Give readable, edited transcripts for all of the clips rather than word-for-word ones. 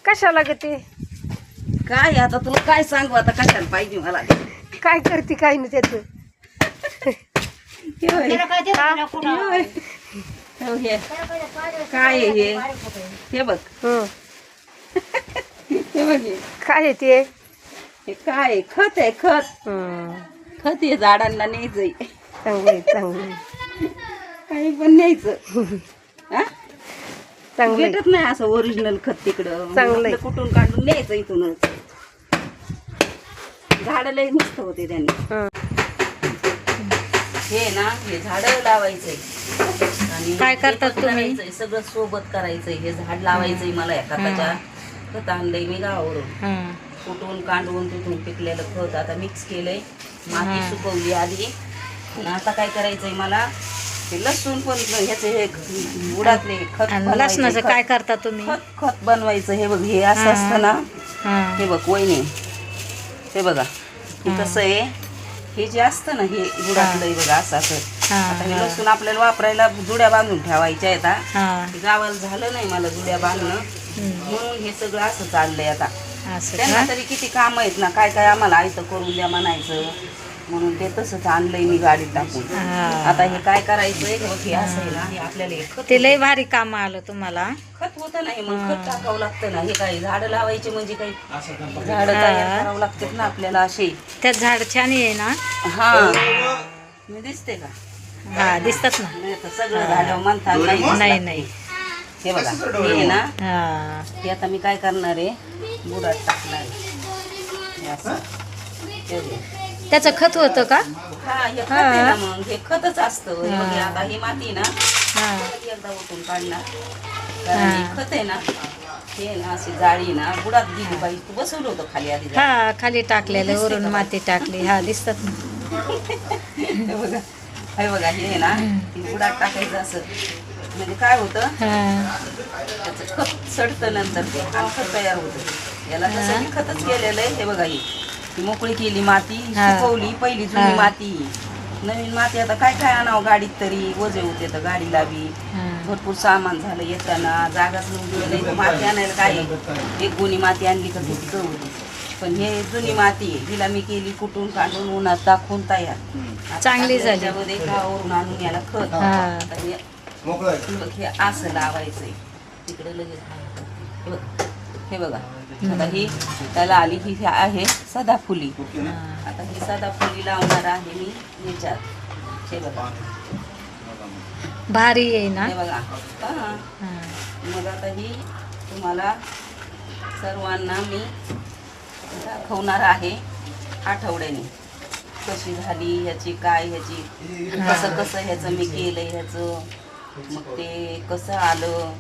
कशाला ग ते काय आता तुला काय सांगू आता कशाला पाहिजे मला काय करते काय नाही त्याचं काय आहे हे हे बघ हे बघ हे. काय आहे ते हे काय आहे? खत आहे खत खत हे झाडांना न्यायचंय चांगलं चांगलं काही पण न्यायचं हा चांगलं भेटत नाही असं ओरिजिनल खत तिकडं चांगलंय. आपलं कुठून काढून न्यायचं इथूनच झाड लय मस्त होते त्यांनी हे ना हे झाड लावायचंय आणि काय करतात हे खत तुम्ही? करायचंय, सगळं सोबत करायचंय हे झाड लावायचंय मला या खताच्या खत आणलंय मी गावावरून कुठून कांडवून तिथून पिकलेलं खत आता मिक्स केलंय माती सुकवली आधी आणि आता काय करायचंय मला ते लसूण पण ह्याचे हे बुडातले खत लसणाचं बनवायचंय, काय करता तुम्ही खत खत बनवायचं हे बघ हे असं असतं ना हे बघ वहिनी हे बघा हे कसं आहे हे जे असतं ना हे बुडातलं बघा असं असं आता हे लसूण आपल्याला वापरायला जुड्या बांधून ठेवायच्या आहेत हे गावाला झालं नाही मला जुड्या बांधणं म्हणून हे सगळं असं चाललंय आता त्यांना तरी किती काम आहेत ना काय काय आम्हाला आयतं करून द्या म्हणायचं म्हणून ते तसंच आणलंय मी गाडीत टाकून आता हे काय करायचंय हे असं आहे ना हे आपल्याला खत ते लय भारी काम आलं तुम्हाला खत होतं नाही मग खत टाकावं लागतं ना हे काय झाडं लावायचे म्हणजे काही झाडं तयार करावं लागतात ना आपल्याला असे त्यात झाड छान आहे ना हा मी दिसते का हा दिसतात ना नाही तर सगळं झालं म्हणतात नाही नाही नाही हे बघा हे आहे ना हा हे आता मी काय करणार आहे बुडात टाकणार आहे हे असं हे बघ. त्याचं खत होतं का हा हे खत आहे ना मग हे खतच असतं हे बघ, आता ही माती ना एकदा ओतून काढणार कारण हे खत आहे ना हे ना अशी जाळी ना बुडात दिली पाहिजे तू बसवलं होतं खाली आधी जाळी. हा खाली टाकलेलं वरून माती टाकली हा दिसतात ना हे बघा हे बघा हे आहे ना हे बुडात टाकायचं असं म्हणजे काय होतं त्याचं खत सडतं नंतर ते आणि खत तयार होतं याला तसं मी खतच केलेलं आहे हे बघा ही मोकळी केली माती सुकवली पहिली जुनी माती नवीन माती आता काय काय आणावं गाडीत तरी ओझे होते तर गाडीला बी भरपूर सामान झालं येताना जागाच नव्हती माती आणायला काय एक गुणी माती आणली का किती चव होती पण हे जुनी माती आहे हिला मी केली कुठून काढून उन्हात टाकून तयार चांगली झाली. त्याच्यामध्ये गावावरून आणून याला खत आता हे असं लावायचंय तिकडे लगेच हे बघा आता ही त्याला आली ही आहे सदाफुली आता ही सदाफुली लावणार आहे मी ह्याच्यात हे बघा भारी आहे ना हे बघा मग आता ही तुम्हाला सर्वांना मी दाखवणार आहे आठवड्याने कशी झाली ह्याची काय ह्याची कसं कसं ह्याचं मी केलंय ह्याचं मग ते कसं आलं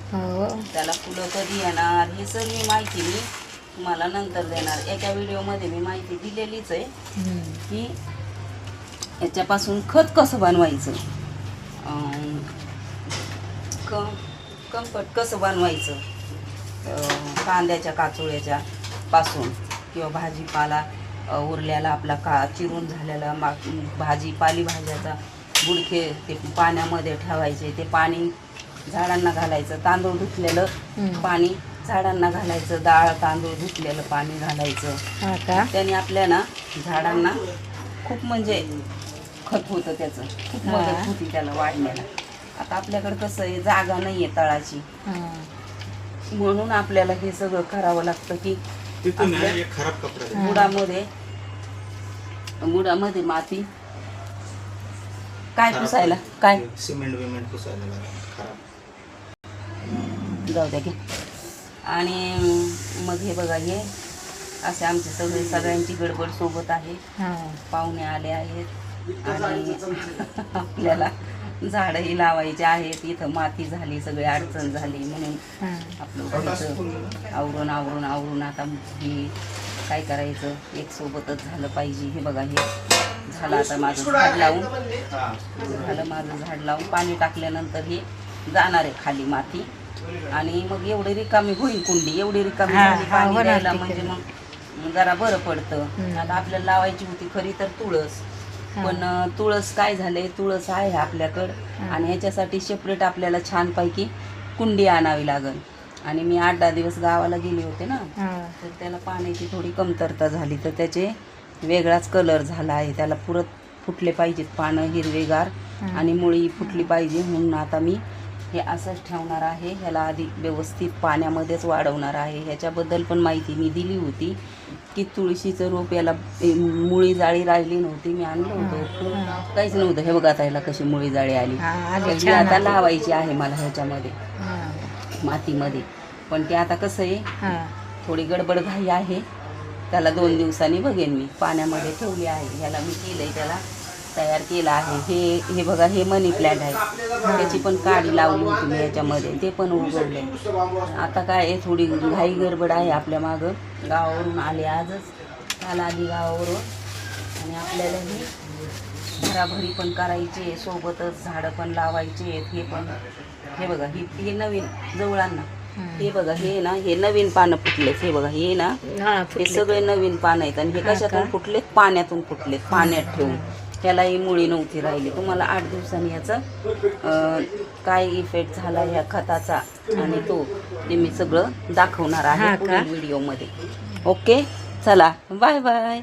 त्याला फुलं कधी येणार हे सगळी माहिती मी तुम्हाला नंतर देणार एका व्हिडिओमध्ये मी माहिती दिलेलीच आहे की याच्यापासून खत कसं बनवायचं कंपट कसं बनवायचं कांद्याच्या काचोळ्याच्या पासून किंवा भाजीपाला उरल्याला आपला चिरून झालेला भाजी पालेभाज्याचा बुडके ते पाण्यामध्ये ठेवायचे ते पाणी झाडांना घालायचं तांदूळ धुतलेलं पाणी झाडांना घालायचं डाळ तांदूळ धुतलेलं पाणी घालायचं त्याने आपल्या ना झाडांना खूप म्हणजे खत होतं त्याचं खूप मदत होती त्याला वाढण्याला आता आपल्याकडे कसं आहे जागा नाही आहे तळाची म्हणून आपल्याला हे सगळं करावं लागतं की बुडामध्ये माती काय पुसायला काय सिमेंट विमेंट पुसायला जाऊ द्या की आणि मग हे बघा हे असे आमचे सगळ्यांची गडबड सोबत आहे पाहुणे आले आहेत आणि आपल्याला झाडंही लावायचे आहेत इथं माती झाली सगळी अडचण झाली म्हणून आपलं घरचं आवरून आता ही काय करायचं एक सोबतच झालं पाहिजे हे बघा हे झालं आता माझं झाड लावून पाणी टाकल्यानंतर हे जाणार आहे खाली माती आणि मग एवढी रिकामी होईल कुंडी एवढी रिकामी झाली पाणी द्यायला म्हणजे मग जरा बरं पडतं आता आपल्याला लावायची होती खरी तर तुळस पण तुळस काय झालंय तुळस आहे आपल्याकडं आणि ह्याच्यासाठी सेपरेट आपल्याला छानपैकी कुंडी आणावी लागेल आणि मी 8-10 दिवस गावाला गेले होते ना, हा तर त्याला पाण्याची थोडी कमतरता झाली, तर त्याचे वेगळाच कलर झाला आहे. त्याला फुटले पाहिजेत पानं हिरवेगार आणि मुळी फुटली पाहिजे, म्हणून आता मी हे असंच ठेवणार आहे. ह्याला आधी व्यवस्थित पाण्यामध्येच वाढवणार आहे. ह्याच्याबद्दल पण माहिती मी दिली होती की तुळशीचं रोप याला मुळी जाळी राहिली नव्हती, मी आणलं होतं, काहीच नव्हतं. हे बघा आता ह्याला कशी मुळी जाळी आली. आली ही आता लावायची आहे मला ह्याच्यामध्ये हा मातीमध्ये. पण ते आता कसं आहे, हा थोडी गडबड घाई आहे. त्याला 2 दिवसांनी बघेन मी. पाण्यामध्ये ठेवली आहे, ह्याला मी केलंय, त्याला तयार केलं आहे. हे बघा, हे मनी प्लॅन्ट आहे. त्याची पण काडी लावली होती मी ह्याच्यामध्ये, ते पण उगवले. आता काय आहे, थोडी घाई गडबड आहे आपल्या मागं. गावावरून आले, आजच काल आली गावावरून. आणि आपल्याला ही भराभरी पण करायची आहे, सोबतच झाडं पण लावायची आहेत. हे पण हे बघा, हे नवीन जवळांना, हे बघा, हे ना, हे नवीन पानं फुटलेत. हे बघा, हे ना, हे सगळे नवीन पानं आहेत. आणि हे कशातून फुटलेत? पाण्यातून फुटलेत, पाण्यात ठेवून. त्यालाही मुळी नव्हती राहिली. तुम्हाला 8 दिवसांनी याचा काय इफेक्ट झाला ह्या खताचा आणि तो ते मी सगळं दाखवणार आहे पुढील व्हिडिओमध्ये. ओके, चला, बाय बाय.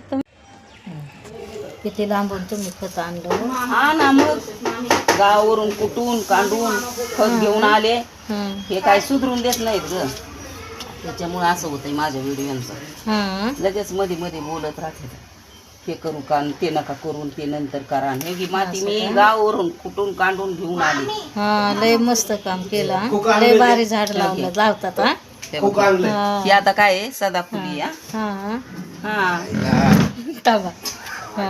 किती लांबून तुम्ही खत आणलं. हा ना, मग गावावरून कुटून कांडून खत घेऊन आले. हे काय सुधरून देत नाहीत ग, त्याच्यामुळे असं होतंय माझ्या व्हिडिओचं. लगेच मध्ये मध्ये बोलत राहते, हे करू का, ते नका करून, ते नंतर करा. हे की माती मी गावावरून कुटून कांडून घेऊन आली. हा, लय मस्त काम केलं. लय भारी झाड लावलं लावतात. हा ही आता काय आहे, सदाफुली. हा हा तवा हा